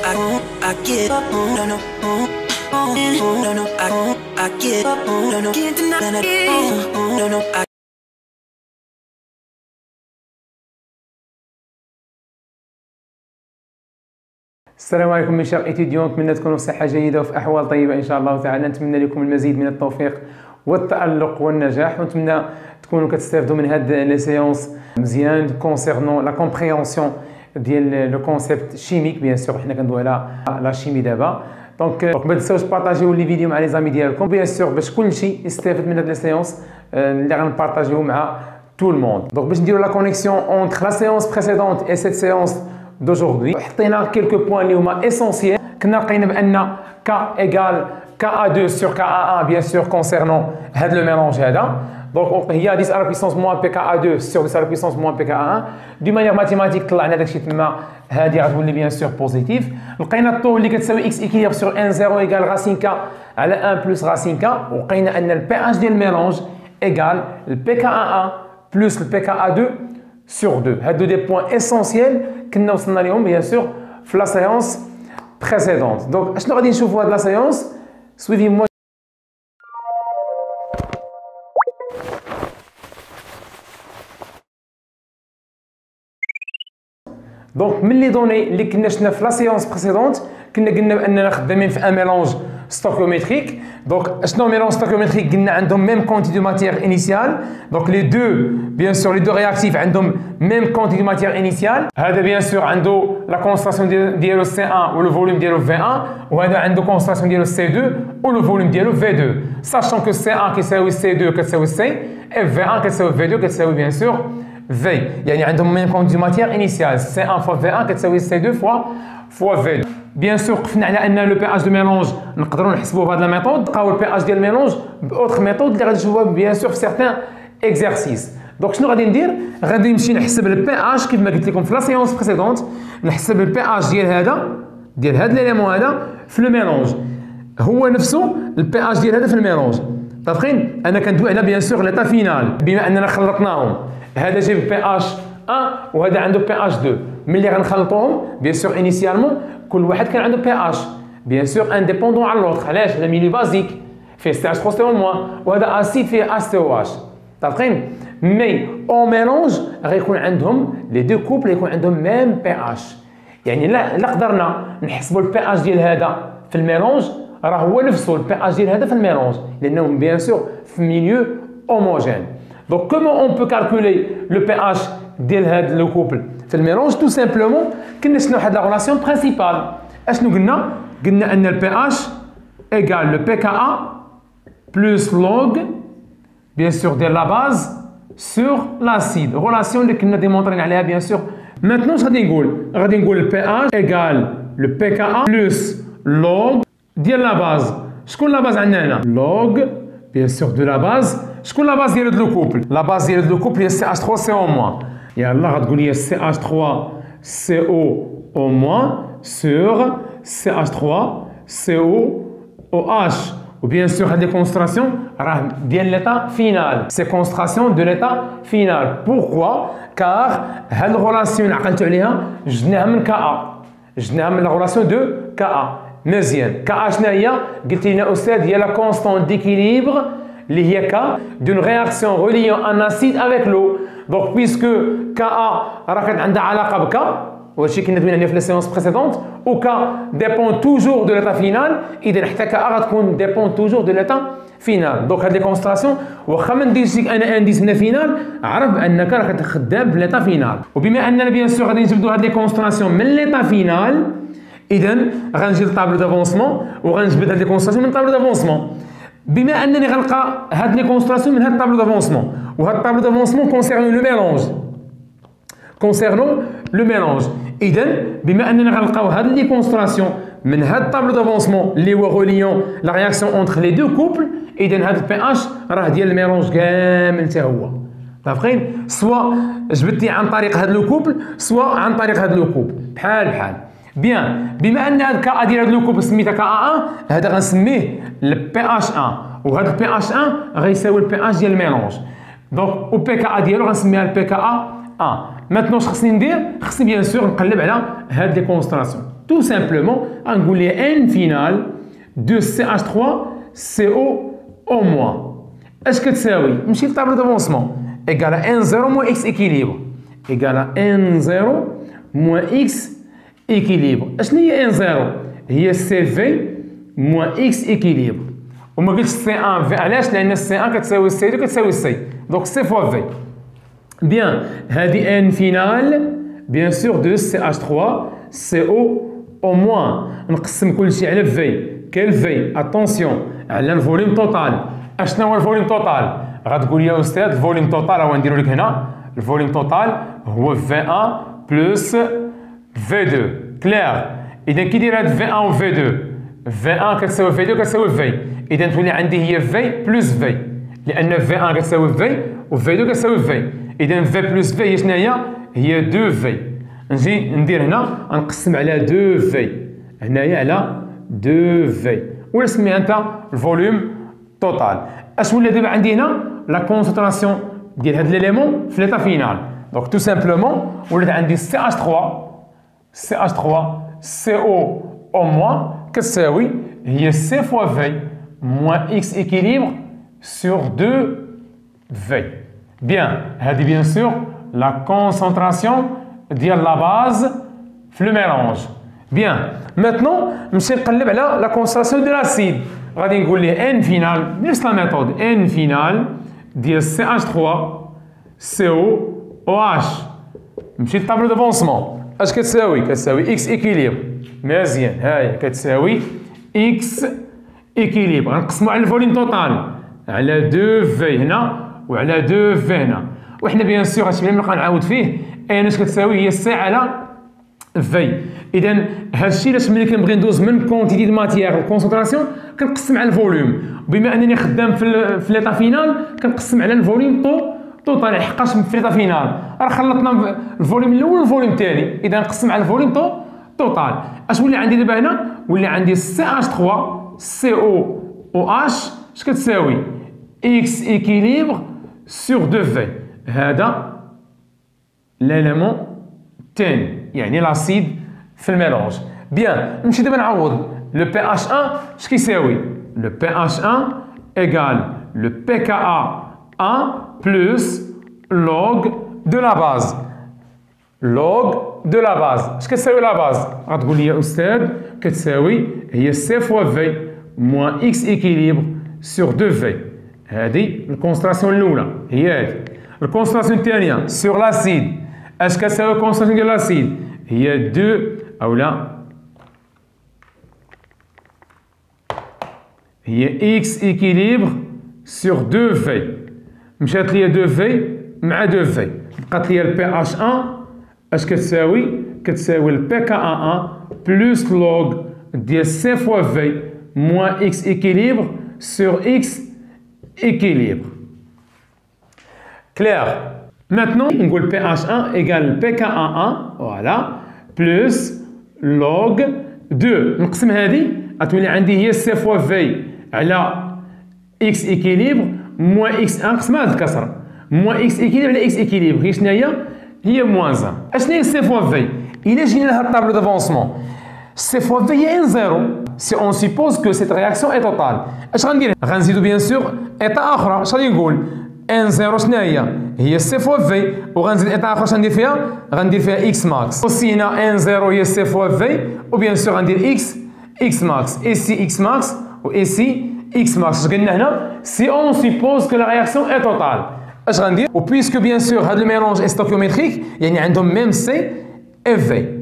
I give up, no, no, no, no, I give up, no, no, can't deny it, no, no, السلام عليكم من شيخ إتيديون، نتمنى تكونوا في صحة جيدة وفي أحوال طيبة إن شاء الله تعالى. نتمنى لكم المزيد من التوفيق والتألق والنجاح، ونتمنى تكونوا كتستافدوا من هاد لي سيونس مزيان كونسيرنون لا كومبريهنسيون ديال لو كونسيبت شيميك. بيان سور حنا كندويو على لا شيمي دابا. دونك ما تنساوش بارطاجيو لي فيديو مع لي زامي ديالكم بيان سور باش كلشي يستافد من هاد لي سيونس اللي غنبارطاجيو مع tout le monde. Donc باش نديرو لا كونيكسيون entre la séance précédente et cette séance d'aujourd'hui, حطينا quelques points اللي هما essentiels. كنا لقينا بان K égale KA2 sur KA1 bien sûr concernant هاد لو ميلونج هذا. Donc هي 10 à la puissance moins PKA2 sur 10 à la puissance moins PKA1. d'une manière mathématique طلعنا داكشي تما، هادي غتولي bien sûr بوزيتيف. لقينا الطو اللي كتساوي x équilibre sur n0 égale racine K على 1 plus racine K، ولقينا ان البي ديال الميلونج égale الPKA1 plus الPKA2 sur 2. هادو دي بوين اسونسيال كنا وصلنا لهم بيان سور في لا سيونس بريسيدونت. دونك اشنو غادي نشوفوا هاد لا سيونس؟ سويفي موا. دونك من لي دوني اللي كنا شفنا في لا سيونس بريسيدونت كنا قلنا باننا خدامين في ان ميلونج ستوكيوميتريك. دونك اشنو ميلونج ستوكيوميتريك؟ قلنا عندهم ميم كونتي دو ماتيير انيسيال. دونك لي دو بيان سور لي دو رياكتيف عندهم ميم كونتي دو ماتيير انيسيال. هذا بيان سور عنده لا كونسنتراسيون ديالو سي 1 ولو فوليوم ديالو في 1، وهذا عنده كونسنتراسيون ديالو سي 2 ولو فوليوم ديالو في 2. ساشون كو سي 1 كيساوي سي 2 كتساوي سي، اف في 1 كتساوي في 2 كتساوي بيان سور في. يعني عندهم ميم كونتي دو ماتيير انيسيال، سي 1 فوا في 1 كتساوي سي 2 فوا في 2. بيان سور قفنا على ان لو بي دو ميلونج نقدروا نحسبوه بهذه لا ميثود، نلقاو البي ديال الميلونج باوتر ميثود اللي غادي نشوفوها بيان سور في سيغتان اكزرسيس. دونك شنو غادي ندير؟ غادي نمشي نحسب البي كيف ما قلت لكم في لا سيونس بريسيدونت، نحسب البي ديال هذا ليليمون هذا في لو ميلونج، هو نفسه البي ديال هذا في الميلونج. متفقين؟ انا كندوي على بيان سور ليطا فينال، بما اننا خلطناهم، هذا جايب بي 1 وهذا عنده بي 2. ملي غنخلطوهم بيان سور انيسيالمون كل واحد كان عنده بي بيان سور انديبوندون على لوطر. علاش؟ هذا ميلي بازيك فيه سي اش بروستيرون موان، وهذا اسيد فيه اس تي او اش. متفقين؟ مي او ميلونج غيكون عندهم لي دو كوبل يكون عندهم ميم بي يعني لا قدرنا نحسبوا البي ديال هذا في الميلونج راه هو نفسه البي ديال هذا في الميلونج، لانهم بيان سور في ميليو هوموجين. دونك كومون اون بو كالكولي لو بي ديال هذا لو كوبل في الميلونج؟ تو سامبلومون كنا شفنا واحد لا ريلاسيون برينسيبال. اشنو قلنا؟ قلنا ان البي ايغال لو بي كا بلس لوغ بيان سور ديال لا باز سور لاسيد، ريلاسيون اللي كنا ديمونطرين عليها بيان سور. مانتنون غادي نقول البي ايغال لو بي كا بلس لوغ ديال لا باز. شكون لا باز عندنا هنا؟ لوغ بيان سور دو لا باز. شكون لا باز ديال هاد لو كوبل؟ لا باز ديال هاد لو كوبل هي سي اش 3 سي او موان. يلا غتقول لي سي اش 3 سي او موان sur CH3 COOH. ou bien sûr هذه concentration راه ديال l'état final، c'est concentration de l'état final. pourquoi؟ car هاد الريلاسيون عقلتوا عليها جبناها من جبناها من لا ريلاسيون دو مزيان. شنو هي؟ قلت لنا استاذ هي لا كونستانت ديكيليبر اللي هي كا دون رياكسيون ريليون ان اسيد افيك لو. دونك بيسكو راه كانت عندها علاقه بكا، وهادشي كنا دوينا عليه في لي سيونس بريسيدونت، و كا ديبون توجور دو ليتا فينال، اذا حتى كا غتكون ديبون توجور دو ليتا فينال. دونك هاد لي كونستراسيون واخا ما نديرش لك انا انديس هنا فينال، عرف بانك راك خدام بليتا فينال. وبما اننا بيان سور غادي نجبدو هاد لي كونستراسيون من ليتا فينال، اذا غنجي للطابلو دافونسمون وغنجبد هاد لي كونستراسيون من الطابلو دافونسمون. بما انني غنلقى هاد لي كونستراسيون من هاد الطابلو دافونسمون، وهاد الطابلو دافونسمون كونسيرنو لو ميلونج، اذا بما اننا غنلقاو هاد لي كونستراسيون من هاد الطابلو دافونسمون اللي هو غوليون لا رياكسيون اونتر لي دو كوبل، اذا هاد البي راه ديال الميلونج كامل حتى هو. متفقين؟ سوا جبدتي عن طريق هاد لو كوبل سوا عن طريق هاد لو كوبل، بحال. بيان، بما ان هاد كا ديال هاد لو كوبل سميتها كا 1 هذا غنسميه البي 1، وهذا البي 1 غيساوي البي ديال الميلونج. دونك او بي كا ديالو غنسميها البي كا 1. Maintenant اش خصني ندير؟ خصني بيان سور نقلب على هاد لي كونستراسيون. تو سامبلومون غنقول لي ان فينال دو CH3 CO او موان اش كتساوي؟ نمشي للطابلو دافونسمون ايكال ان 0 موان اكس ايكيليبر ايكال ان 0 موان اكس ايكيليبر. اشنو هي ان 0؟ هي سي في موان اكس ايكيليبر. وما قلتش سي 1 في، علاش؟ لان سي 1 كتساوي سي 2 كتساوي سي، دونك سي فوا في. بيان هادي ان فينال بيان سور دو CH3 CO او موان نقسم كلشي على في. كاين في اتونسيون على الفوليوم توتال. اشنا هو الفوليوم توتال؟ غتقول لي يا استاذ الفوليوم توتال هو نديرو لك هنا الفوليوم توتال هو V1 بلس V2 كلير. اذا كي داير هاد V1 و V2 V1 كتساوي V2 كتساوي V، اذا تولي عندي هي V بلس V، لان V1 كتساوي V و V2 كتساوي V، اذا V بلس V هي شناهي؟ هي 2 V. نجي ندير هنا نقسم على 2 V هنايا على 2 V ولا سميها انت الفوليوم توتال. اش ولا دابا عندي هنا؟ لا كونسنتراسيون ديال هاد ليليمون في ليطا فينال. دونك تو سامبلومون ولات عندي CH3 CO او موان كتساوي هي سي فوا في موان اكس ايكيليبر سور 2 في. بيان هادي بيان سور لا كونسنتراسيون ديال لا باز في لو ميلونج. بيان ماتنون نمشي نقلب على لا كونسنتراسيون دو لاسيد. غادي نقول ليه ان فينال بنفس لا ميثود ان فينال ديال CH3 CO OH. نمشي للطابلو دافونسمون اش كتساوي؟ كتساوي اكس ايكيليبر. مزيان هاهي كتساوي اكس ايكيليبر. غنقسمو على الفوليوم توتال على 2 في هنا وعلى 2 في هنا، وحنا بيان سور هادشي اللي نبقى نعاود فيه ان اش كتساوي هي سي على في. اذا هادشي علاش ملي كنبغي ندوز من كونتيتي دو ماتيير للكونسنتراسيون كنقسم على الفوليوم. بما انني خدام في ليطا فينال كنقسم على الفوليوم توتال، لحقاش في ليطا فينال راه خلطنا الفوليوم الاول والفوليوم الثاني، اذا نقسم على الفوليوم توتال. اش ولي عندي دابا هنا؟ ولي عندي CH3 CO OH اش كتساوي؟ اكس ايكيليبر سور 2 في. هذا ليليمون الثاني يعني لاسيد في الميلونج. بيان نمشي دابا نعوض لو بي اش 1 اش كيساوي؟ لو بي اش 1 ايكال لو بي كا 1 بلس لوغ دو لا باز. لوغ دو لا باز اش كتساوي لا باز؟ غتقول لي يا استاذ كتساوي هي سي فوا في موان اكس ايكيليبر سور 2 في. هذه الكونسنتراسيون الاولى هي هذه. الكونسنتراسيون الثانيه سور لاسيد اش كتساوي الكونسنتراسيون ديال لاسيد؟ هي 2 اولا هي اكس ايكيليبر سور 2 في. مشات ليا 2 في مع 2 في بقات ليا البي اش 1 اش كتساوي؟ كتساوي البي كا 1 بلس لوغ ديال سي فوا في موان اكس ايكيليبر سور اكس équilibre. Clair. Maintenant, on va PH1 égale PK11, voilà, plus log 2. نقسم هذه غتولي عندي هي سي فوا في على اكس ايكيليبر موان اكس 1 نقسمها هاد الكسر موان اكس ايكيليبر على اكس ايكيليبر. هي شنو هي؟ هي موان 1. اشنو هي سي فوا في؟ إلا جينا لهاد الطابلو دافونسمون سي فوا في هي ان زيرو. Si on suppose que cette réaction est totale, اش غندير؟ غنزيدو بيان سور ايطا اخرى. اش غادي نقول؟ ان زيرو شنو هي سي فوا في، وغنزيد ايطا اخرى. اش غندير فيها؟ غندير فيها اكس ماكس. اوسي هنا ان زيرو هي سي فوا في، وبيان سور غندير اكس ماكس. اي سي اكس ماكس و اي سي اكس ماكس. اش قلنا هنا؟ سي اون سيبوز كو لا رياكسيون اي توتال اش غندير؟ و بويسكو بيان سور هاد الميلونج ستوكيوميتريك يعني عندهم ميم سي اف في،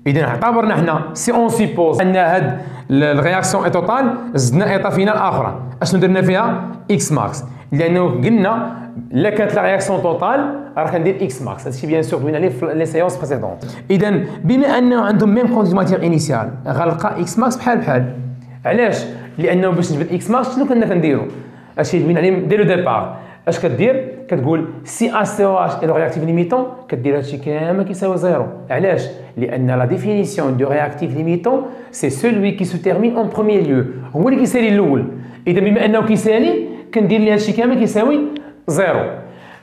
اذا اعتبرنا حنا سي اون سيبوز ان هاد الرياكسيون اي توتال زدنا ايطا فينال اخرى. اشنو درنا فيها؟ اكس ماكس، لانه قلنا الا كانت لا رياكسيون توتال راه كندير اكس ماكس. هادشي بيان سور قلنا ليه في لي سيونس بريسيدونت. اذا بما انه عندهم ميم كونتيتي ماتيير انيسيال غنلقى اكس ماكس بحال. علاش؟ لانه باش نجبد اكس ماكس شنو كنا كنديرو؟ هادشي اللي دوينا عليه دير لو ديبار. اش كدير؟ كتقول سي ا سي او اش اي لو رياكتيف ليميتون كدير هادشي كامل كيساوي زيرو. علاش؟ لان لا ديفينيسيون دو رياكتيف ليميتون سي سولوي كي سو تيرمين اون بروميير ليو، هو اللي كيسالي الاول. اذا بما انه كيسالي كندير ليه هادشي كامل كيساوي زيرو.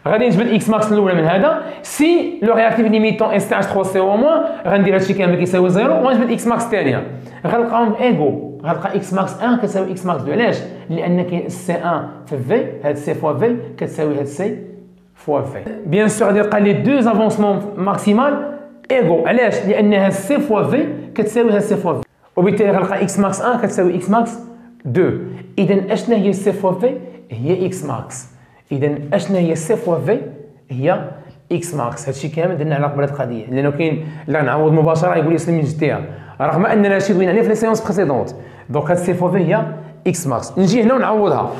غادي نجبد اكس ماكس الاولى من هذا. سي لو رياكتيف ليميتون اس تي اش 3 سي او موان غندير هادشي كامل كيساوي زيرو وغنجبد اكس ماكس الثانيه. غنلقاهم ايغو، غنلقى اكس ماكس 1 كتساوي اكس ماكس 2. علاش؟ لان كاين سي 1 في في، هاد سي فوا في كتساوي هاد سي فوا في. بيان سور غادي نلقى لي دو افونسمون ماكسيمال ايغو. علاش؟ لان هاد سي فوا في كتساوي هاد سي فوا في، وبالتالي غنلقى اكس ماكس 1 كتساوي اكس ماكس 2. اذا اشنا هي سي فوا في؟ هي اكس ماكس. اذا اشنا هي سي فوا في؟ هي اكس ماكس. هادشي كامل درنا على قبل هاد القضيه، لانه كاين اللي غنعوض مباشره يقول لي سلم من جديها، رغم اننا هادشي دوينا عليه في لي سيونس بريسيدونت. دونك هاد سي فوا في هي اكس ماكس. نجي هنا ونعوضها،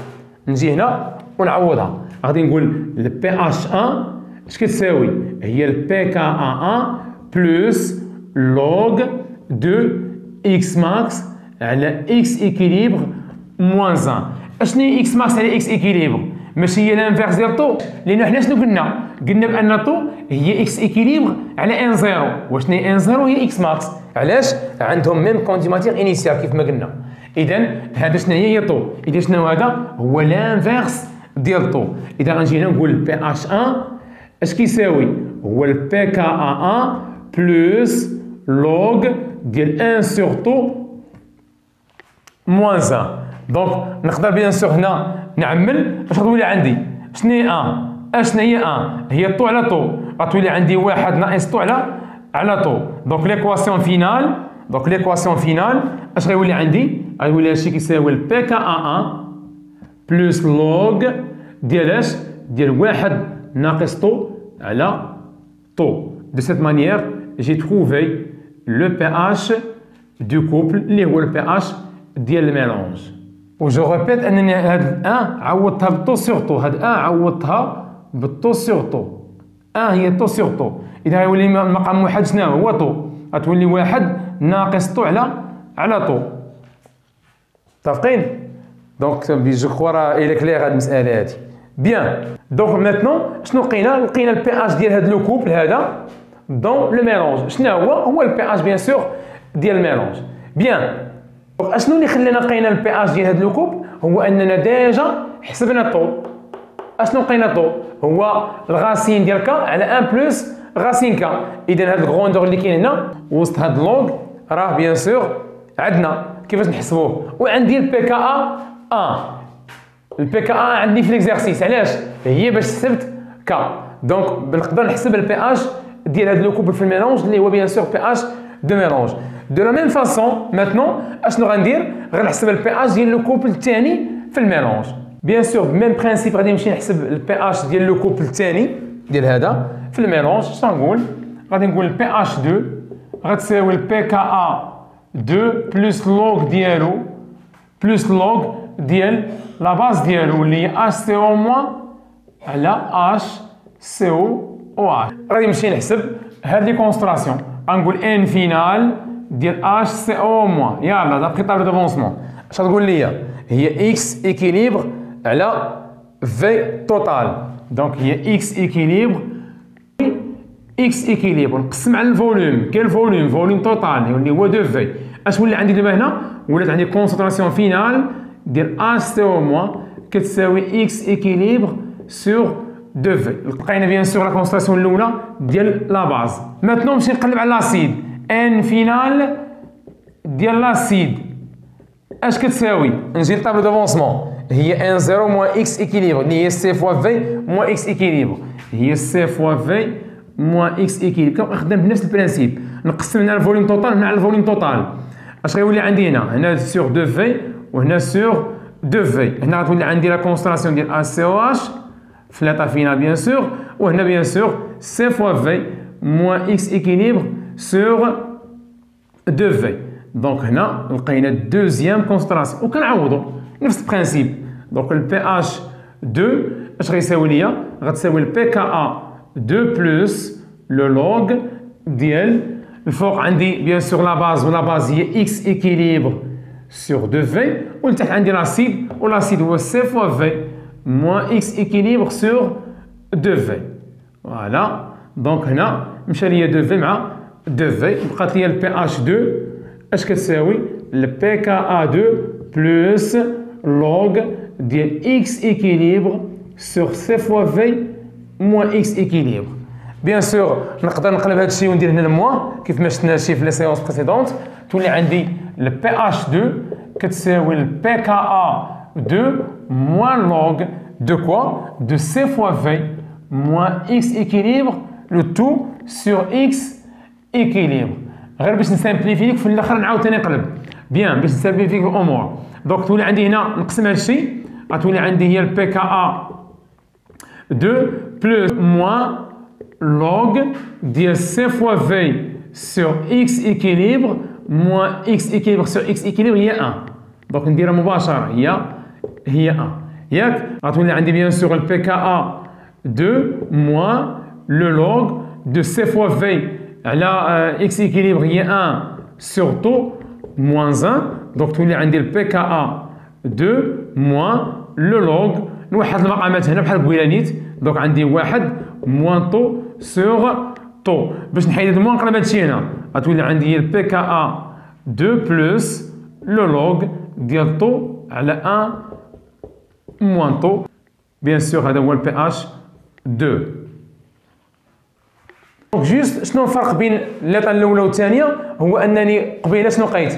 نجي هنا ونعوضها. غادي نقول البي اش 1 اش كتساوي؟ هي البي كا ا 1 بلس لوغ دو اكس ماكس على اكس ايكيليبر موان 1. اشنو هي اكس ماكس على اكس ايكيليبر؟ ماشي هي لانفيرس ديال طو، لان حنا شنو قلنا؟ قلنا بان طو هي اكس ايكيليبر على ان زيرو. واشنو هي ان زيرو؟ هي اكس ماكس. علاش؟ عندهم ميم كونتيماتير انيسيال كيف ما قلنا. اذا هذا شنو هي طو؟ اذا شنو هذا؟ هو لانفيرس ديال طو. اذا غنجي هنا نقول بي اش 1 اش كيساوي؟ هو البي كا ا 1 بلس لوغ ديال 1 سور طو موان 1. دونك نقدر بيان سور هنا نعمل اش غتولي عندي؟ شنو هي 1؟ اشنا هي 1؟ هي طو على طو، غتولي عندي 1 ناقص طو على طو. دونك ليكواسيون فينال، دونك ليكواسيون فينال اش غيولي عندي؟ غيولي هادشي كيساوي البي كا ا 1 بلس لوغ ديال اش؟ ديال 1 ناقص طو على طو. دو سيت مانيير جي تروفي لو بي اش دو كوبل اللي هو البي اش ديال الميلونج. و جو ريبيت انني هاد 1 عوضتها بالطو سور طو، هاد 1 عوضتها بالطو سور طو. 1 هي طو سور طو، اذا غيولي المقام واحد شنو هو؟ طو. غتولي 1 ناقص طو على طو. متفقين؟ دونك جو كخوا راه الى كلير هاد المساله هادي. بيان، دونك ماتنون شنو لقينا؟ لقينا البي اش ديال هاد لو كوبل هذا دون لو ميلونج. شنو هو؟ هو البي اش بيان سور ديال الميلونج. بيان، اشنو اللي خلانا لقينا البي اش ديال هاد لو كوب؟ هو اننا ديجا حسبنا الطو. اشنو لقينا الطو؟ هو الغاسين ديال كا على 1 بلس غاسين كا. اذا هاد الغروندور اللي كاين هنا وسط هاد اللونغ راه بيان سور عندنا كيفاش نحسبوه. وعندي البي كا ا 1. البي كا ا عندي في ليكزارسيس. علاش؟ هي باش حسبت كا. دونك نقدر نحسب البي اش ديال هاد لو كوبل في الميلونج اللي هو بيان سور بي اش دو ميلونج. دو لا ميم فاسون ماتنون اشنو غندير؟ غنحسب البي اش ديال لو كوبل الثاني في الميلونج. بيان سور بميم برينسيپ غادي نمشي نحسب البي اش ديال لو كوبل الثاني ديال هذا في الميلونج. شنو نقول؟ غادي نقول البي اش 2 غتساوي البي كا ا 2 بلس لوغ ديالو بلس لوغ ديال لا باز ديالو اللي هي اش سي او موان على اش سي او اش. غادي نمشي نحسب هاد لي كونستراسيون. غنقول ان فينال ديال اش سي او موان يلا دابخي طابل دافونسمون. اش غتقول لي؟ هي اكس ايكيليبر على في توتال. دونك هي اكس ايكيليبر اكس ايكيليبر نقسم على الفوليوم. كاين الفوليوم فوليوم توتال اللي هو دو في. اش ولا عندي دابا هنا؟ ولات عندي كونسنتراسيون فينال ديال اش سي او موان كتساوي اكس ايكيليبر سور دو في. لقينا بيان سور لا كونسنتراسيون الاولى ديال لا باز. ماتنون نمشي نقلب على لاسيد. ان فينال ديال لاسيد اش كتساوي؟ نجي لطابلو دافونسمون. هي ان زيرو موان اكس ايكيليبر اللي هي سي فوا في موان اكس ايكيليبر. هي سي فوا في موان اكس ايكيليبر. كنخدم بنفس البرانسيب، نقسم هنا الفوليوم توتال هنا على الفوليوم توتال. اش غيولي عندي هنا؟ هنا سور دو في وهنا سور دو في. هنا غتولي عندي لا كونستراسيون ديال اش سي او اش في لاتا فينال بيان سور. وهنا بيان سور سي فوا في موان اكس ايكيليبر سور دو في. دونك هنا لقينا دوزيام كونستراسيون وكنعوضو نفس البرانسيب. دونك البي اش 2 اش غيساوي ليا؟ غتساوي البي كا ا 2 بلس لو لوغ ديال الفوق عندي بيان سور لا باز ولا باز هي اكس ايكيليبر سور 2 في. ولتحت عندي لاسيد ولاسيد هو سي فوا في موان اكس ايكيليبر سور 2 في. فوالا دونك هنا مشى ليا 2 في مع 2 في. بقات ليا البي اش 2 اش كتساوي؟ البي كا ا 2 بلس لوغ ديال اكس ايكيليبر سور سي فوا في moins x équilibre. Bien sûr, نقدر نقلب هذا الشيء وندير هنا الموا كيف ما شفنا شي في لي سيونس بريسيدونت. تولي عندي ال PH2 كتساوي ال PKA2 moins log de quoi? De C fois V moins x équilibre le tout sur x équilibre. غير باش نسامبليفي لك في الاخر نعاود ثاني نقلب. بيان باش نسامبليفي لك الامور. دونك تولي عندي هنا نقسم هذا الشيء غتولي عندي هي ال PKA2 plus moins log ديال C fois V sur x équilibre moins x équilibre sur x équilibre هي 1. دونك نديرها مباشرة هي 1 ياك. غتولي عندي bien sûr le PKA2 moins le log de C fois V على x équilibre هي 1 sur taux moins 1. دونك تولي عندي ال PKA2 moins le log نوحد المقامات هنا بحال بويلانيت. دونك عندي 1 moins taux sur taux. باش نحيد هاد الموان نقلب هادشي هنا غتولي عندي هي ال PKA2 plus le log ديال طو على 1 moins طو. بيان سور هذا هو ال PH2. دونك جوست شنو الفرق بين الليطه الاولى والثانيه؟ هو انني قبيله شنو لقيت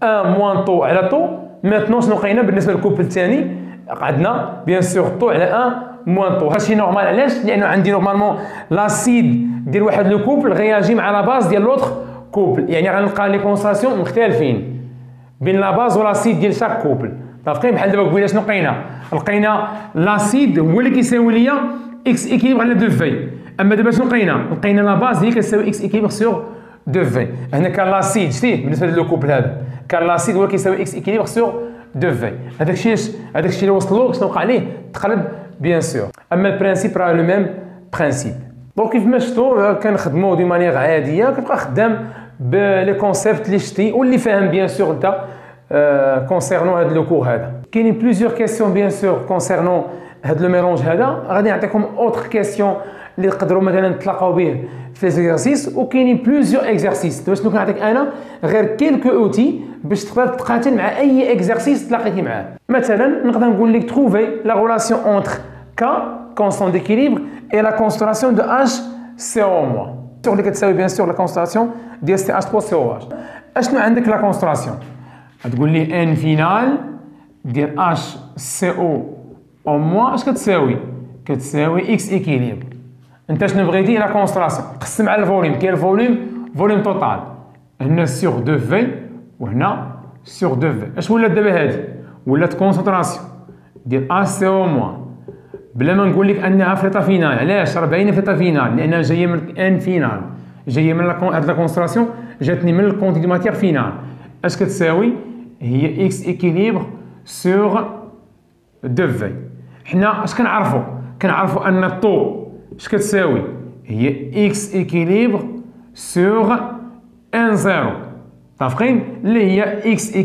1 moins طو على طو. ماتنون شنو لقينا بالنسبه للكوبل الثاني؟ قعدنا بيان سور طو على 1 moins طو. هادشي نورمال. علاش؟ لانه عندي نورمالمون لاسيد ديال واحد لو كوبل غياجي مع لا باز ديال لوطخ كوبل. يعني غنلقى لي كونسنتراسيون مختلفين بين لا باز والاسيد ديال شاك كوبل. متفقين؟ بحال دابا قبيله شنو لقينا لاسيد هو اللي كيساوي ليا اكس ايكيليبر على 2 في. اما دابا شنو لقينا لا باز هي كتساوي اكس ايكيليبر سور 2 في. هنا كان لاسيد شتيه بالنسبه لو كوبل هذا كان لاسيد هو كيساوي اكس ايكيليبر سور 2 في. هذاك الشيء اللي وصلوا شنو وقع ليه؟ تقلب بيان سور. اما البرانسيب راه لو ميم برانسيب. دونك كيف ما شفتوا كنخدموا دي مانيير عاديه كتبقى خدام بلي كونسيبت اللي شتي واللي فاهم بيان سور انت كونسيرنون هذا لو كور هذا. كاينين بليزيور كيسيون بيان سور كونسيرنون هذا لو ميلونج هذا. غادي نعطيكم اوتر كيسيون اللي تقدروا مثلا تلاقاو به في ليزيرسيس. وكاينين بليزيور اكزرسيس. دابا شنو كنعطيك انا غير كيلكو اوتي باش تقدر تقاتل مع اي اكزرسيس تلاقيتي معاه. مثلا نقدر نقول لك تروفي لا ريلاسيون اونتر كا constant d'équilibre et la concentration de HCO-. Sur اللي كتساوي bien sûr la concentration ديال CH3COH. اشنو عندك لا concentration؟ غتقول لي ان فينال ديال HCO او اش كتساوي؟ كتساوي اكس ايكيليبر. انت شنو بغيتي؟ لا كونسنتراسيون قسم على الفوليوم. كاين الفوليوم توتال هنا سور 2 في وهنا سور 2 في. اش ولات دابا هادي؟ ولات كونسنتراسيون ديال HCO- بلا ما نقول لك انها في ليطا فينال. علاش؟ راه باينه في ليطا فينال لانها جايه من ان فينال، جايه من هاد لا كونسنتراسيون جاتني من الكونتي دو ماتيير فينال. اش كتساوي؟ هي اكس ايكيليبر سور 2 في. حنا اش كنعرفوا ان الطو اش كتساوي؟ هي اكس ايكيليبر سور ان زيرو. متفقين؟ اللي هي اكس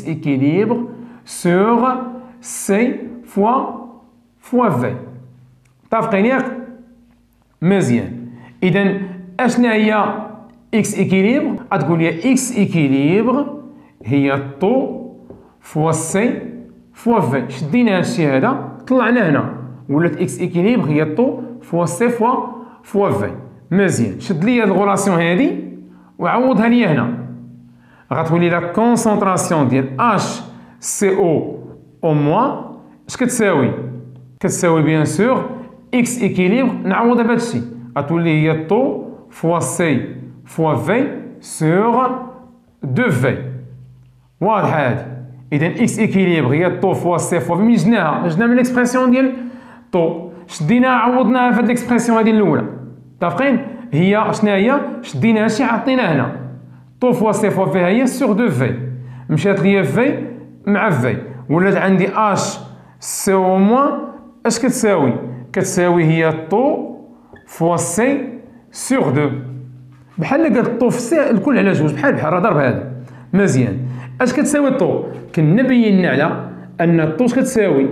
ايكيليبر سور سي فوا في. متفقين ياك؟ مزيان. اذا اشنا هي اكس ايكيليبر؟ غتقول لي اكس ايكيليبر هي الطو فوا سي فوا في. شدينا هادشي هذا طلعنا هنا ولات اكس ايكيليبر هي الطو فوا سي فوا في. مزيان. شد لي هاد الغولاسيون هادي وعوضها لي هنا. غتولي لا كونسونطراسيون ديال HCO او موان اش كتساوي؟ كتساوي بيان سور اكس ايكيليبر نعوضها بهذا الشيء غتولي هي طو فوا سي فوا في سور 2 في. واضحه هادي. اذا اكس ايكيليبر هي طو فوا سي فوا في. ملي جبنا من ليكسبرسيون ديال طو شديناها عوضناها في هاد ليكسبرسيون هادي الاولى. متفقين؟ هي شنو هي؟ شدينا هادشي عطيناه هنا طو فوا سي فوا في هي سور 2 في. مشات ليا في مع في ولات عندي اش سي او موان اش كتساوي؟ كتساوي هي طو فوا سي سور 2. بحال قالت طو في سي الكل على جوج بحال راه ضرب هذا. مزيان. اش كتساوي طو؟ كنا بينا على ان الطو اش كتساوي؟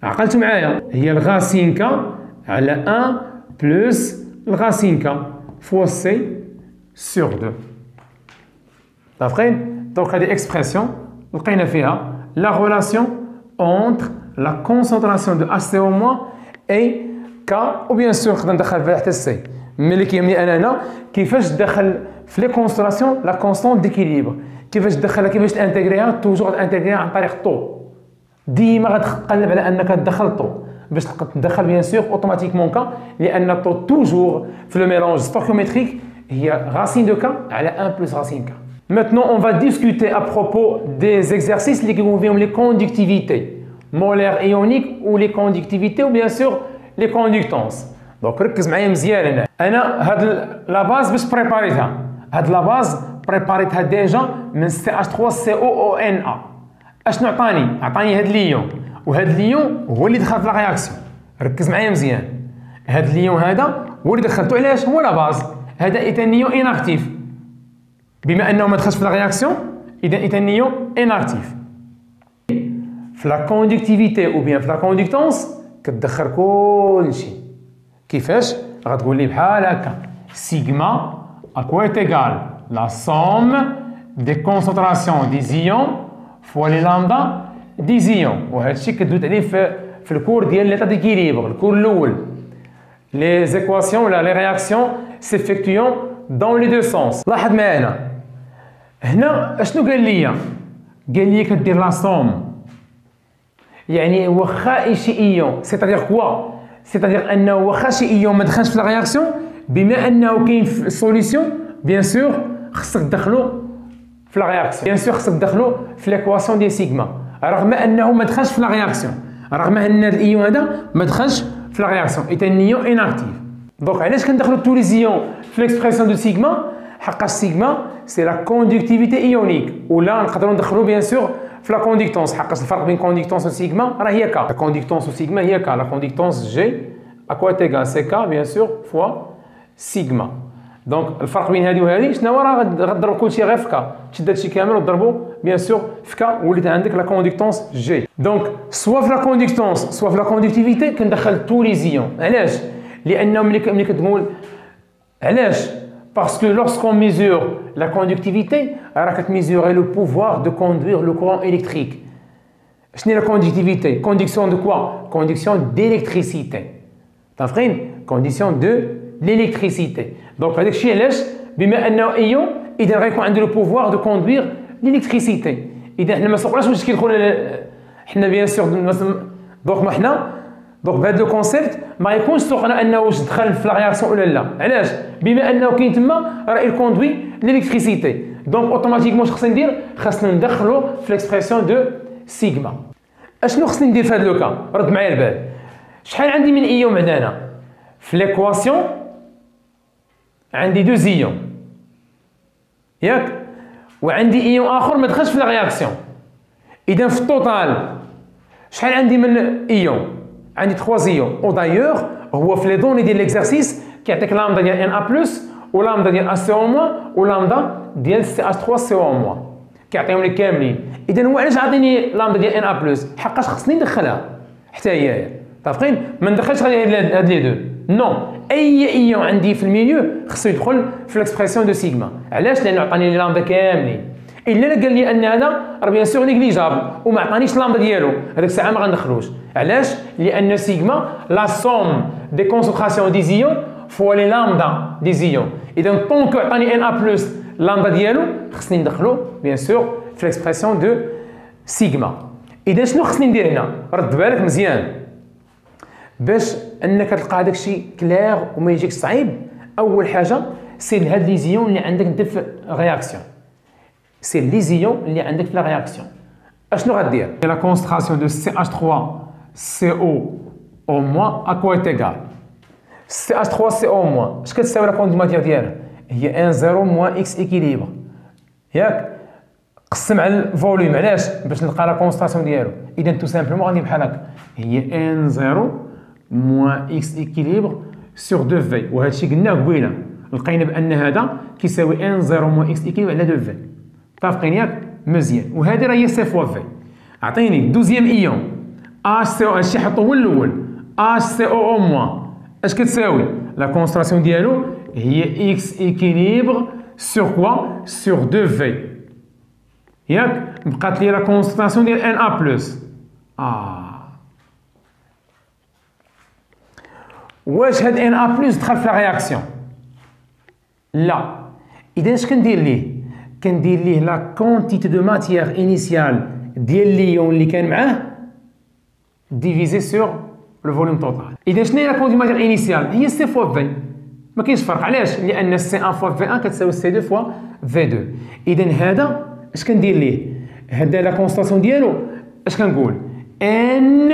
عقلتوا معايا؟ هي الغاسينكا على 1 بلس الغاسينكا فوا سي سور 2. متفقين؟ دونك هذه اكسبرسيون لقينا فيها la relation entre la concentration de HCO- et ك او بيان سور نقدر ندخل فيها حتى سي. مي اللي كيهمني انا هنا كيفاش تدخل في لي كونستلاسيون لا كونستونت ديكيليبر، كيفاش تدخلها، كيفاش تانتيغريها، توجور تانتيغريها عن طريق طو. ديما غتقلب على انك تدخل طو باش تدخل بيان سور اوتوماتيكمون كا، لان طو توجور في لو ميلونج ستوكيوميتريك هي racine de K على 1 plus racine K. Maintenant, on va discuter à propos des exercices qui concernent les conductivités molaires ioniques ou les conductivités ou bien sûr les conductances. Donc, ركز معايا مزيان هنا. أنا هاد لا باز باش بريباريتها. هاد لا باز بريباريتها ديجا من CH3COONA. أشنو عطاني؟ عطاني هاد ليون، وهاد ليون هو اللي دخل في لا رياكسيون. ركز معايا مزيان. هاد ليون هذا هو اللي دخلته، علاش؟ هو لا باز. هذا ايثانيون اناكتيف، بما انه ما دخلش في لا رياكسيون اذا ايثانيون اناكتيف. في لا كوندكتيفيتي او بيان في لا كوندكتونس كتدخل كلشي. كيفاش؟ غتقول لي بحال هكا سيغما اكوا ايغال لا سوم دي كونسونطراسيون دي زيون فوا لي لامدا دي زيون. وهذا الشيء كدوت عليه في الكور ديال ليطا ديكيليبر، الكور الاول. Les équations ولا les réactions s'effectuent dans les deux sens. لاحظ معانا هنا اشنو قال لي؟ قال لي كدير لا سوم، يعني واخا شي ايون سيتادير كوا، سيتادير انه واخا شي ايون ما دخلش في لا رياكسيون، بما انه كاين في السوليسيون بيان سور خصك تدخلو في لا رياكسيون، بيان سور خصك تدخلو في ليكواسيون ديال سيغما رغم انه ما دخلش في لا رياكسيون، رغم ان هذا الايون هذا ما دخلش في لا رياكسيون ايثانيون اناكتيف. دونك علاش كندخلو تو لي زيون في ليكسبرسيون دو سيغما؟ حقاش سيغما سي لا كوندكتيفيتي ايونيك، ولا نقدروا ندخلو بيان سور في لا كوندكتونس، حقاش الفرق بين كوندكتونس و سيغما راه هي كا. لا كوندكتونس و سيغما هي كا، لا كوندكتونس جي اكوا تيغال سي كا بيان سور فوا سيغما. دونك الفرق بين هذه وهذه شنو هو؟ راه غضرب كلشي غير في كا، تشد هادشي كامل وتضربو بيان سور في كا، وليت عندك لا كوندكتونس جي. دونك سوا في لا كوندكتونس سوا في لا كوندكتيفيتي كندخل تو لي زيون. علاش؟ لانه ملي كتقول علاش؟ Parce que lorsqu'on mesure la conductivité, alors que mesurer le pouvoir de conduire le courant électrique. Ce n'est la conductivité. Conduction de quoi? Conduction d'électricité. T'as compris? Conduction de l'électricité. Donc, avec chez بما أنه إيون إذا غيكون عنده le pouvoir de conduire l'électricité. إذا حنا ما سوقناش واش كيدخل حنا بيان سور دونك ما حنا دونك بهذا لو كونسيبت ما يكونش سوقنا انه واش دخل في لا رياكسيون ولا لا. علاش؟ بما انه كاين تما راه يكوندوي ليليكتريسيتي، دونك اوتوماتيكمون اش خصني ندير؟ خاصنا ندخلو في ليكسبرسيون دو سيغما. اشنو خصني ندير في هذا لو كا؟ رد معايا البال. شحال عندي من ايون بعدانا؟ في ليكواسيون عندي دو زيون ياك، وعندي ايون اخر ما دخلش في لا رياكسيون. اذا في التوتال شحال عندي من ايون؟ عندي 3 زيون. او دايوغ هو في لي دوني ديال ليكزارسيس كيعطيك لامدا ديال ان ا بلس ولامدا ديال ا سي او موان ولامدا ديال سي اش 3 سي او موان، كيعطيهم لي كاملين. اذا هو علاش عطيني لامدا ديال ان ا بلس؟ حقاش خصني ندخلها حتى هي. متفقين؟ ما ندخلش غير هاد لي دو، نو، اي ايون عندي في الميليو خصو يدخل في ليكسبرسيون دو سيغما. علاش؟ لانه عطاني لي لامدا كاملين. الا قال لي ان هذا راه بيان سور نيجليجابل وما عطانيش لامدا ديالو، هذيك الساعه ما غندخلوش. علاش؟ لان سيغما لا سوم دي كونسونطراسيون دي زيون فوا لي لامدا دي زيون. اذا طونكو عطاني ان ا بلس لامدا ديالو خصني ندخلو بيان سور في ليكسبرسيون دو سيغما. اذا شنو خصني ندير هنا؟ رد بالك مزيان باش انك تلقى هذاك الشيء كلير وما يجيكش صعيب. اول حاجه سي هاد لي زيون اللي عندك انت في رياكسيون، سي لي زيون اللي عندك في لا رياكسيون. اشنو غدير؟ لا كونسنتراسيون دو CH3CO- اكوا ايغال CH3CO- اش كتساوي لا كوندي ماتير ديالها؟ هي 1 0 موان اكس ايكيليبر ياك، قسم على الفوليوم. علاش؟ باش نلقى لا كونسنتراسيون ديالو. اذا تو سامبلومون غادي بحال هكا، هي 1 0 موان اكس ايكيليبر سور 2 في، وهذا الشيء قلناه قبيله، لقينا بان هذا كيساوي 1 0 موان اكس ايكيليبر على 2 في. متفقين ياك؟ مزيان. وهذه راه هي سي فوا في. عطيني دوزيام ايون اش سي او، هادشي حطو هو الاول، اش سي او او موان اش كتساوي؟ لا كونسنتراسيون ديالو هي اكس ايكيليبر سور كوا؟ سور 2 في ياك. بقات لي لا كونسنتراسيون ديال ان ا بلس واش هاد ان ا بلس دخل في لا رياكسيون؟ لا. اذا اش كندير ليه؟ كندير ليه لا كونتيتي دو ماتيير انيسيال ديال ليون اللي كان معاه ديفيزي سور لو فوليوم توتال. اذا شنو هي لا كونتيتي دو ماتيير انيسيال؟ هي سي فوا في. ما كاينش فرق. علاش؟ لان سي 1 فوا في 1 كتساوي سي 2 فوا في 2. اذا هذا اش كندير ليه؟ هذا لا كونستانسيون ديالو اش كنقول؟ ان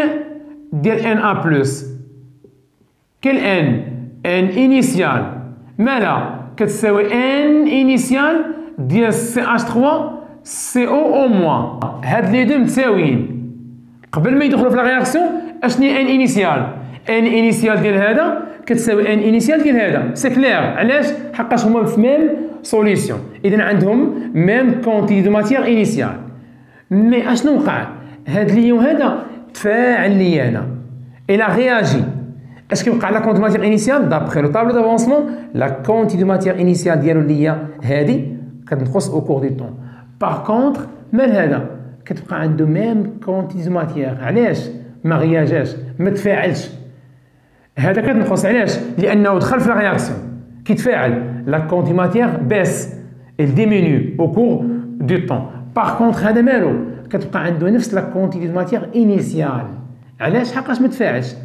ديال ان ا بلس. كل ان انيسيال مالا كتساوي ان انيسيال ديال سي اش 3 سي او موان. هاد لي دو متساويين. قبل ما يدخلوا في لا رياكسيون اشني ان انيسيال؟ ان انيسيال ديال هذا كتساوي ان انيسيال ديال هذا. سي كلير. علاش؟ حقاش هما في ميم سوليسيون. اذا عندهم ميم كونتيتي دو ماتيير انيسيال. مي اشنو وقع؟ هاد ليون هذا تفاعل لي انا الى رياجي. اش كيوقع لا كونتيتي دو ماتيير انيسيال؟ دابخي لو طابلو دافونسمون لا كونتيتي دو ماتيير انيسيال ديالو اللي هي هادي كتنقص او كور دو طون. باغ كونطخ مال هذا كتبقى عنده ميم كونتيتي دو ماتيير. علاش؟ ما غياجاش، ما تفاعلش. هذا كتنقص. علاش؟ لانه دخل في لا رياكسيون كيتفاعل. لا كونتيتي ماتيير بيس il diminue au cours du temps. باغ كونطخ هذا مالو كتبقى عنده نفس لا كونتيتي دو ماتيير انيسيال. علاش؟ حقاش ما تفاعلش.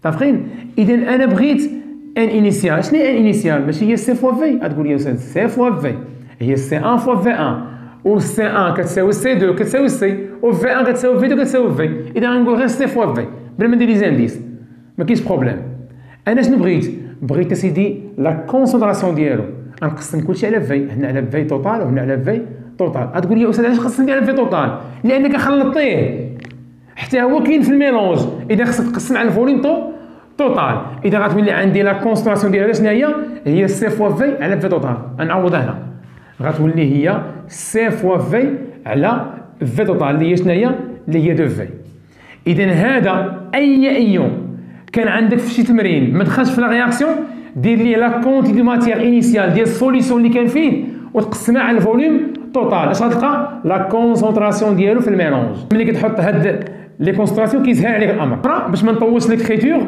متفقين؟ اذا انا بغيت ان انيسيال. شنو هي ان انيسيال؟ ماشي هي سي فوا في. غتقول لي يا استاذ سي فوا في هي سي 1 فوا في 1 و سي 1 كتساوي سي 2 كتساوي سي و في 1 كتساوي في 2 كتساوي في. اذا غنقول غير سي فوا في بلا ما ندير لي زانديس. ما كاينش بروبليم. انا شنو بغيت؟ بغيت اسيدي لا كونسونطراسيون ديالو. غنقسم كلشي على في. هنا على في توتال وهنا على في توتال. غتقول لي يا استاذ علاش قسمتي على في توتال؟ لانك خلطيه حتى هو كاين في الميلونج. اذا خصك تقسم على الفوليوم توتال. اذا غتولي عندي لا كونسونطراسيون ديالها شنو هي؟ هي سي فوا في على في توتال. غنعوضها هنا غتولي هي سي فوا في على في توتال اللي هي شنو هي؟ اللي هي دو في. اذا هذا اي ايون كان عندك في شي تمرين ما دخلش في لا رياكسيون دير ليه لا كونتيتي دو ماتيير انيسيال ديال السوليسيون اللي كان فيه وتقسمها على الفوليوم توتال. اش غتلقى؟ لا كونسونطراسيون ديالو في الميلونج. ملي كتحط هاد لي كونسونطراسيون كيسهل عليك الامر. باش ما نطولش ليكريتور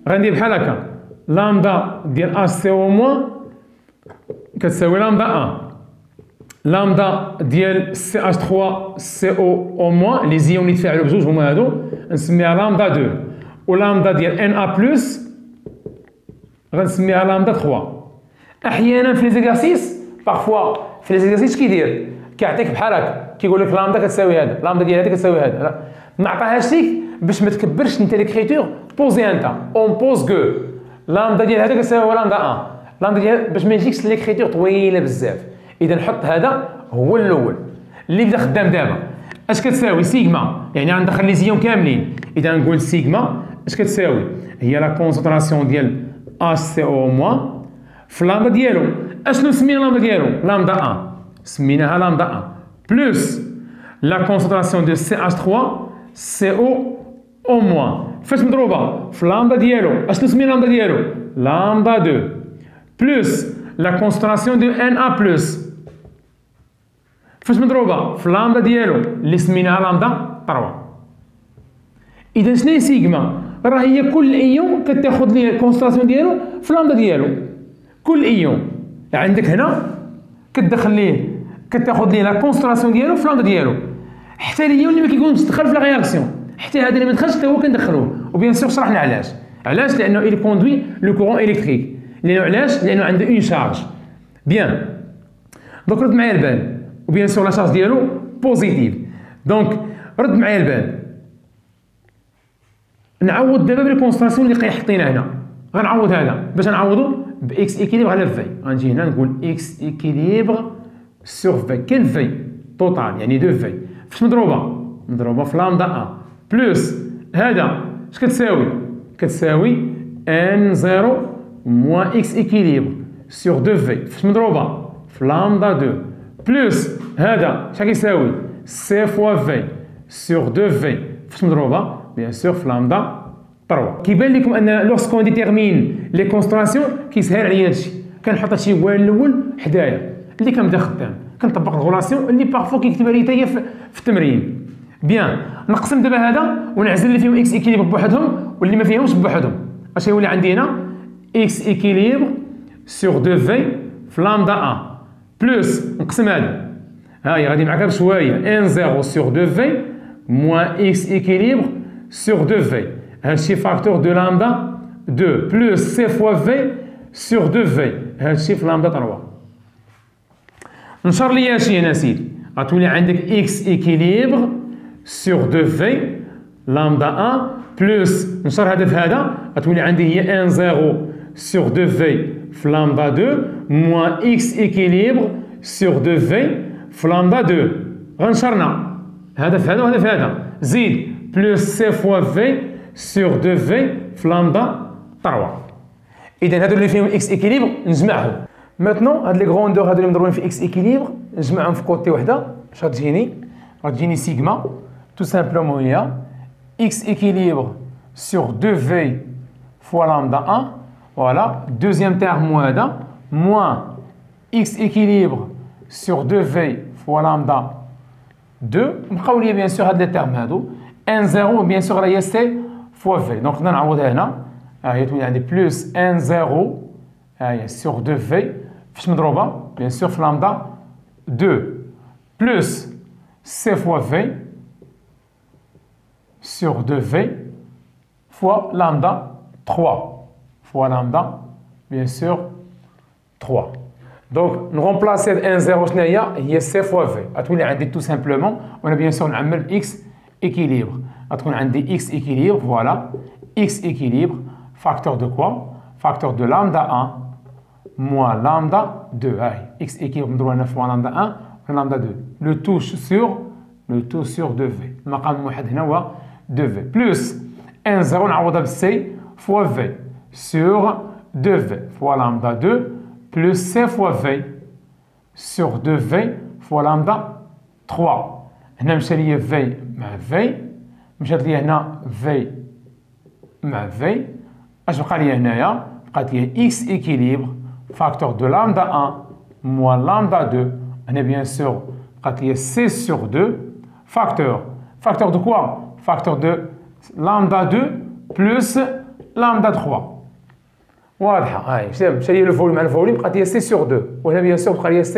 غندير بحال هكا. لامدا ديال اش سي او موان كتساوي لامدا 1. لامدا ديال سي اش 3 سي او موان لي زيون اللي تفاعلوا بجوج هما هادو نسميها لامدا 2. و لامدا ديال ان ا بلس غنسميها لامدا 3. احيانا في لي زيكزارسيس بارفوا في لي زيكزارسيس كيدير كيعطيك بحال هكا كيقول لك لامدا كتساوي هذا لامدا ديال هذا كتساوي هذا. ما عطاهاش ليك باش ما تكبرش انت ليكريتور. بوزي انت اون بوز كو لامدا ديال هذا كتساوي لامدا 1 لامدا ديال باش ما يجيكش ليكريتور طويله بزاف. اذا نحط هذا هو الاول اللي بدا خدام دابا. اش كتساوي؟ سيغما. يعني غندخل لي زيون كاملين. اذا نقول سيغما اش كتساوي؟ هي لا كونسونطراسيون ديال اش سي او موان في لامدا ديالو. اشنو سمينا لامدا ديالو؟ لامدا 1 سميناها لامدا 1 بلس لا كونسونطراسيون دو سي اش 3 سي او موان فاش مضروبه في لامدا ديالو. اشنو سمينا لامدا ديالو؟ لامدا 2 بلس لا كونسونطراسيون دو ان ا بلس فاش مضروبه في لامدا ديالو اللي سميناها لامدا 3. اذا شنو هي سيغما؟ راه هي كل ايون كتاخذ ليه الكونسونطراسيون ديالو في لامدا ديالو. كل ايون عندك هنا كتدخل ليه كتاخذ ليه لا كونسونطراسيون ديالو في لامدا ديالو. حتى الايون اللي ما كيكونش دخل في لا رياكسيون حتى هذا اللي ما دخلش حتى هو كندخلوه. وبيان سور شرحنا علاش لانه il conduit le courant électrique. لانه علاش؟ لانه عنده اون شارج. بيان دونك رد معايا البال. وبيان سور لا شارج ديالو بوزيتيف. دونك رد معايا البال. نعوض دابا بالكونسونطراسيون اللي حطينا هنا. غنعوض هذا باش نعوضو باكس ايكيليبر على في. غنجي هنا نقول اكس ايكيليبر سور في. كاين في توتال يعني دو في فاش مضروبه في لامدا 1 بلس هذا اش كتساوي؟ كتساوي ان 0 موان اكس ايكيليبر سور دو في فاش مضروبه في لامدا 2 بلس هذا شحال كيساوي؟ سي فوا في سور دو في فاش مضروبه بيان سور في لامدا 3. كيبان لكم ان لوغسكون ديتيرمين لي كونسونطراسيون كيسهل عليا هادشي. كنحط هادشي هو الاول حدايا اللي كنبدا خدام كنطبق الغولاسيون اللي بارفو كيكتبها لي حتى في التمرين. بيان نقسم دابا هذا ونعزل اللي فيهم اكس ايكيليبر بوحدهم واللي ما فيهمش بوحدهم. اش يولي عندي هنا؟ x équilibre sur 2v في lambda 1 plus نقسم هذا هاي غادي معاك بشويه n0 sur 2v moins x équilibre sur 2v هادشي فاكتور دو لامدا 2 plus c fois v sur 2v هادشي في لامدا 3 نشر لي هادشي هنا سيدي غتولي عندك x équilibre sur 2v lambda 1 plus نشر هذا في هذا غتولي عندي هي n0 sur 2v في lambda 2 moins x équilibre sur 2v في lambda 2 غنشرنا هذا في هذا وهذا في هذا زيد plus c fois v sur 2v في lambda 3 اذا هادو اللي فيهم x équilibre نجمعهم maintenant هاد لي غروندور هادو اللي مضروبين في x équilibre نجمعهم في كوتي وحده اش غتجيني سيغما tout simplement هي x équilibre sur 2v fois lambda 1 voilà deuxième terme هذا moins x équilibre sur 2v fois lambda 2 نبقاو لي بيان سور هاد لي تيرم هادو n0 بيان سور راهي سي فوا في دونك نقدر نعوضها هنا ها هي تولي عندي بلس n0 ها هي سور 2v فاش مضروبه بيان سور في لامدا 2 بلس c fois v sur 2v fois lambda 3 fois lambda bien sûr 3 donc nous remplacer n0 شنو هي c fois v غتولي عندي tout simplement وانا bien sûr نعمل x équilibre غتكون عندي x équilibre voilà x équilibre facteur de quoi facteur de lambda 1 moins lambda 2 هاي x équilibre مضروب هنا fois lambda 1 lambda 2 le tout sur 2v المقام الموحد هنا هو 2v plus n0 نعوضها ب c fois v sur 2v fois lambda 2 plus c fois v sur 2v fois lambda 3 هنا مشى ليا v مع v مشات ليا هنا v مع v اش بقى ليا هنايا بقات ليا x équilibre facteur de lambda 1 moins lambda 2 هنا bien sûr بقات ليا c sur 2 facteur de quoi facteur de lambda 2 plus lambda 3 واضحه هاي مشى ليا لو فوليوم مع الفوليوم بقات ليا c sur 2 وهنا bien sûr بقى ليا c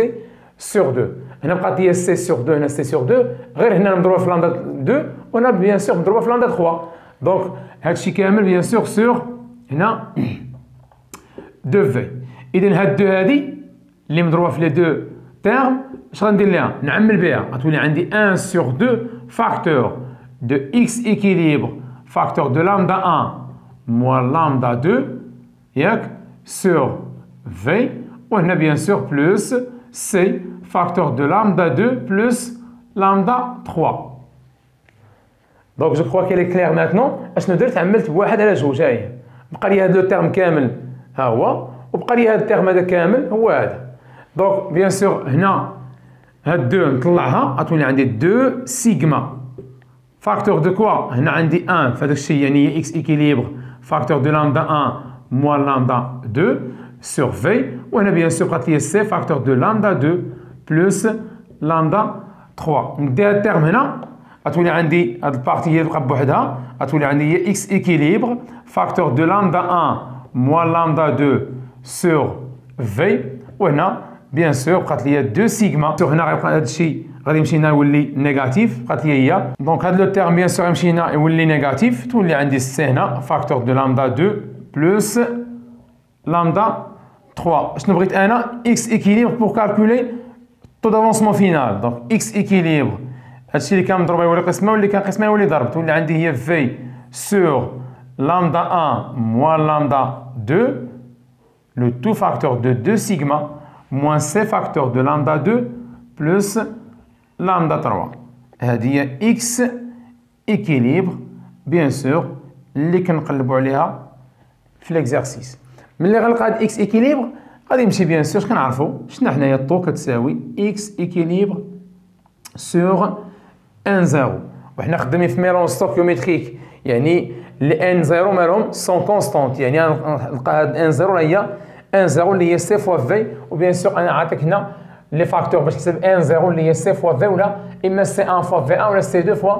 sur 2 هنا بقات ليا c sur 2 هنا c sur 2 غير هنا مضروبه في لامدا 2 وهنا bien sûr مضروبه في لامدا 3 دونك هادشي كامل bien sûr sur هنا 2v اذا هاد 2 هادي اللي مضروبه في لي 2 تيرم اش غندير ليها نعمل بها غتولي عندي 1 sur 2 facteur de x équilibre facteur de lambda 1 moins lambda 2 ياك sur v وهنا bien sûr plus c facteur de lambda 2 plus lambda 3 donc je crois qu'elle est claire maintenant اشنو درت عملت واحد على جوج هاهي بقى لي هذا لو تيرم كامل ها هو وبقى لي هذا التيرم هذا كامل هو هذا دونك بيان سور هنا هاد 2 نطلعها غتولي عندي 2 سيغما فاكتور دو كوا هنا عندي 1 فهذاك الشيء يعني هي اكس ايكيليبر فاكتور دو لامدا 1 موان لامدا 2 سور في وهنا بيان سور بقات لي سي فاكتور دو لامدا 2 بلس لامدا 3 ندي هاد التيرم هنا غتولي عندي هاد البارتي هي تبقى بوحدها غتولي عندي هي اكس ايكيليبر فاكتور دو لامدا 1 موان لامدا 2 سور في وهنا بيان سور بقات لي 2 سيغما هنا غيبقى هذا الشيء غادي يمشي هنا يولي نيجاتيف بقات لي هي دونك هذا لو تيرم بيان سور يمشي هنا يولي نيجاتيف تولي عندي سي هنا فاكتور دو لامدا 2 بلس لامدا 3 شنو بغيت انا اكس ايكيليبر بور كالكولي طو دافونسمون فينال دونك اكس ايكيليبر هادشي اللي كان مضروب يولي قسمه واللي كان قسمه يولي ضرب تولي عندي هي في سور لامدا 1 موان لامدا 2 le tout facteur de 2 sigma moins c facteur de lambda 2 plus lambda 3 هذه هي x équilibre bien sûr اللي كنقلبوا عليها في l'exercice ملي غنلقى هاد x équilibre غادي نمشي bien sûr كنعرفوا شنو حنايا الطو كتساوي x équilibre sur n0 وحنا خدامين في ميلون ستوكيوميتريك يعني ل n0 مالهم سون كونستانت يعني نلقى هاد n0 هي n0 اللي هي c fois v وبيان سور انا عاطيك هنا لي فاكتور باش تحسب n0 اللي هي c fois v ولا اما c1 fois v1 ولا c2 fois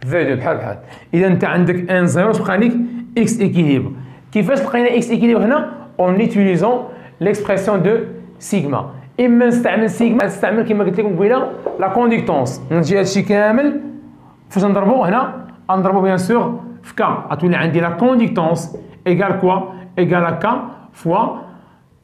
v2 بحال اذا انت عندك n0 تبقى لك x équilibre كيفاش لقينا x équilibre هنا en utilisant l'expression de sigma. اما نستعمل سيجما نستعمل كما قلت لكم قبيله لا كونديكتونس. نجي هادشي كامل فاش نضربو هنا نضربو بيان سور في كا غتولي عندي لا كونديكتونس ايغال كوا ايغال كا فوا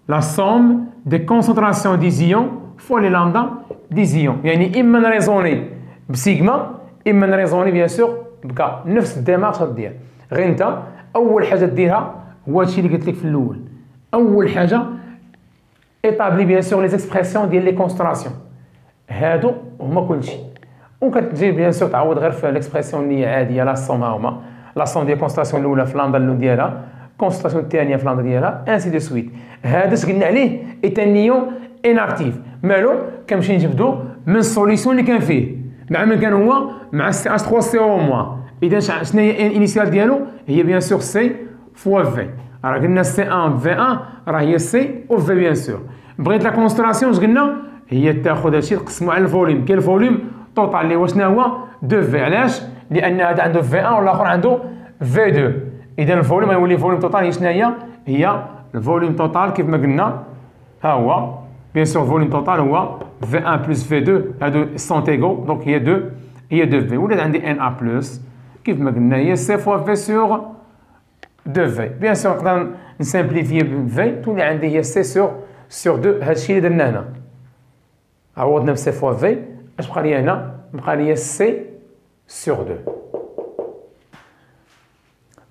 لا سوم دي كونسنتراسيون دي زيون فوا لي لامدا دي زيون. يعني اما نريزوني بسيجما اما نريزوني بيان سور بكا. نفس الديمارش غدير غير انت اول حاجه ديرها هو هادشي اللي قلت لك في الاول. اول حاجه établis bien sûr les expressions ديال لي كونستراسيون هادو هما كلشي. وكتجي بيان سور تعوض غير في ليكسبرسيون اللي هي عاديه لا سوم هما لا سوم ديال الكونستراسيون الاولى في لامدا الاولى ديالها الكونستراسيون الثانيه في لامدا ديالها انسي دو سويت. هذا اش قلنا عليه ايتانيون اناكتيف. مالو كنمشي نجبدو من السوليسيون اللي كان فيه مع من كان هو مع سي اش 3 سي او موان. اذا شنو هي الانيسيال ديالو هي بيان سور سي فوا في. راه قلنا سي 1 في 1 راه هي سي او في بيان سور. بغيت لا كونستراسيون اش قلنا هي تاخذ هادشي تقسمو على الفوليوم. كاين الفوليوم توتال اللي هو شنو هو 2 في. علاش؟ لان هذا عنده في 1 والاخر عنده في 2. اذا الفوليوم يولي فوليوم توتال هي شنو هي الفوليوم توتال كيف ما قلنا ها هو بيان سور الفوليوم توتال هو في 1 بلس في 2 هادو سون ايغو دونك هي 2 في. ولات عندي ان ا بلس كيف ما قلنا هي سي فوا في سور 2 في. بيان سور نقدر نسامبليفي في تولي عندي هي سي سور 2. هادشي اللي درنا هنا عوضنا بسي فوا في. اش بقى لي هنا؟ بقى لي سي سور 2.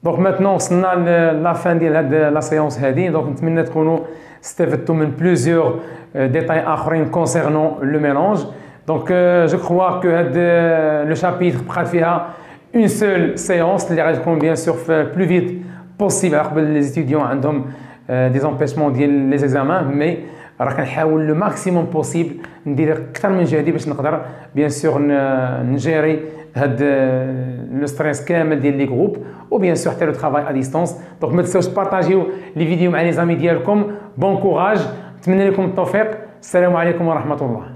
دونك ماتنون وصلنا لا فان ديال هاد لا سيونس هادي. دونك نتمنى تكونوا استفدتوا من بليزيور ديتاي اخرين كونسيرنون لو ميلونج. دونك جو كخوا كو هاد لو شابيتر بقات فيها اون سول سيونس اللي غادي تكون بيان سور بلو فيت بوسيبل على قبل لي ستوديون عندهم دي زامبيشمون ديال لي زيكزامان. مي راه كنحاول لو ماكسيموم بوسيبل ندير اكثر من جهدي باش نقدر بيان سور نجيري هاد لو ستريس كامل ديال لي جروب وبيان سور حتى لو ترافاي ا ديستونس. دونك ما تنساوش بارطاجيو لي فيديو مع لي زامي ديالكم. بون كوراج نتمنى لكم التوفيق. السلام عليكم ورحمه الله.